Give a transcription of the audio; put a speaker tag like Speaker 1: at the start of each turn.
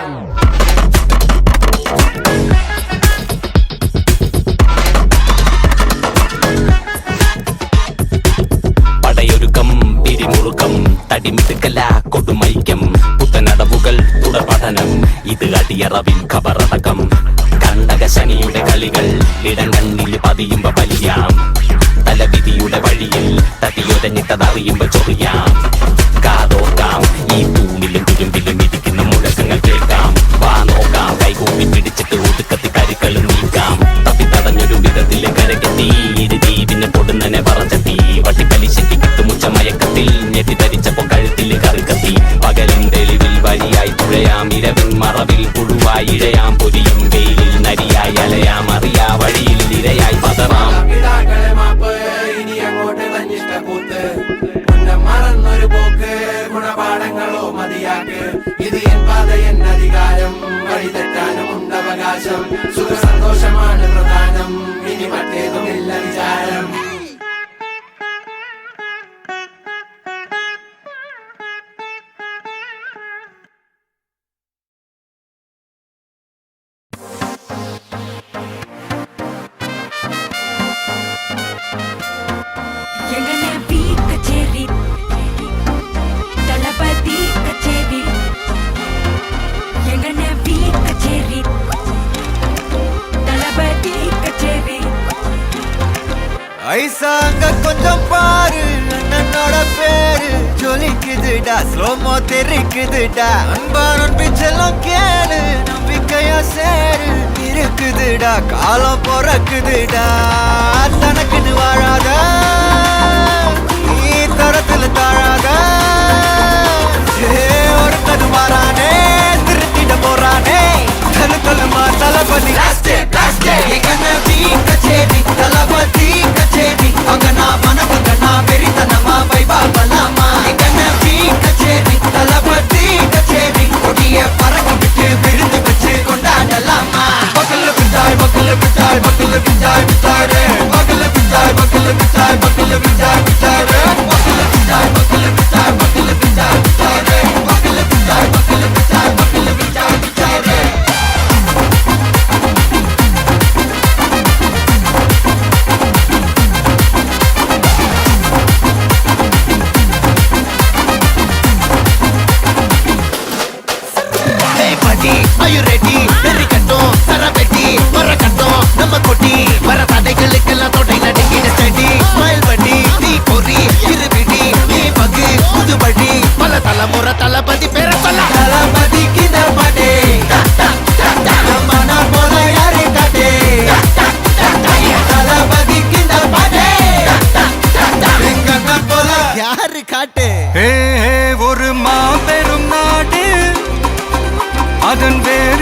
Speaker 1: அவகாசம்.
Speaker 2: പടയൊരുക്കം പിരിമുറുക്കം തടിമിടുക്കല കൊടുമൈക്കം പുത്തനടവുകൾ തുടർപഠനം ഇത് അടിയറവിൻ ഖബറടക്കം കണ്ടക ശനിയുടെ കളികൾ ഇടം കണ്ണിൽ പതിയുമ്പോ വലിയാം തലവിധിയുടെ വഴിയിൽ തട്ടിയൊരഞ്ഞിട്ടതറിയുമ്പോ ചൊറിയാം കാതോർക്കാം ഈ തൂണിലും തുരുമ്പിലും ഇരിക്കുന്ന മുഴക്കങ്ങൾ കേൾക്കാം വാ നോക്കാം കൈകൂപ്പി പിടിച്ചിട്ട് ഒതുക്കത്തി കരുക്കളും നീക്കാം തപ്പി തടഞ്ഞൊരു വിധത്തിലെ കരകെത്തി ഇരുതീവിനെ പൊടുന്നനെ പറച്ചെത്തി വട്ടിപ്പലിശയ്ക്ക് കിട്ടുമുച്ച മയക്കത്തിൽ ഞെട്ടിധരിച്ചപ്പോ കഴുത്തിൽ കറുകത്തി പകലും തെളിവിൽ വഴിയായി തുഴയാം ഇരവിൻ മറവിൽ പുഴുവായി ഇഴയാം പൊരിയും വെയിലിൽ നരിയായി അലയാം അറിയാ വഴിയിൽ ഇരയായി പതറാം.
Speaker 1: ഇനി അങ്ങോട്ട് തന്നിഷ്ട കൂത്ത് മറന്നൊരു പോക്ക് ഗുണപാഠങ്ങളോ മതിയാക്ക് ഇത് എൻ പാത എൻ അധികാരം വഴി തെറ്റാനും ഉണ്ടവകാശം സുഖ സന്തോഷമാണ് പ്രധാനം ഇനി മറ്റേതുമില്ല വിചാരം.
Speaker 3: ஐசாங்க கொஞ்சம் பாரு அண்ணனோட பேரு ஜொலிக்குதுடா ஸ்லோமோ தெரிக்குதுடா அன்பான பிச்செல்லாம் கேளு நம்பிக்கையா சேரு இருக்குதுடா காலம் பிறக்குதுடா தனக்குன்னு வாழாத நீ தரத்துல தாழாத ஒரு கது மாறானே திருத்திட போறானே தலு தலுமா தளபதி கச்சேரி தளபதி கச்சேரி அங்கனா மனவங்கனா பெரிதனமா வைபா பலாமா எங்கன பீ கச்சேரி தளபதி கச்சேரி கொடிய பறக்க விட்டு விருந்து வச்சு கொண்டாடலாமா. பக்கல்ல பிட்டாய் பக்கல்ல பிட்டாய் பக்கல்ல பிட்டாய் பிட்டாரே பக்கல்ல பிட்டாய் பக்கல்ல பிட்டாய் பக்கல்ல பிட்டாய் பிட்டாரே பக்கல்ல பிட்டாய் பக்கல்ல பிட்டாய் பக்கல்ல பிட்டாய் பிட்டாரே பக்கல்ல பிட்டாய் பக்கல்ல பிட்டாய் பக்கல்ல பிட்டாய் பிட்டாரே. Are you ready? Very கட்டும் சரபெட்டி வர கட்டும் நம்ம கொட்டி வர தடைகளுக்கெல்லாம் தொடை நடுங்கிட ஸ்டடி ஸ்மைல் பண்ணி நீ பொறி இருவிடி நீ பகு புதுபடி பல தலைமுறை தளபதி பேர சொல்ல தளபதிக்கு இந்த பாட்டே மனா போல யாரு காட்டே தளபதிக்கு இந்த பாட்டே எங்க போல யாரு காட்டே. ஒரு மாபெரும் நாடு அதன் வேறு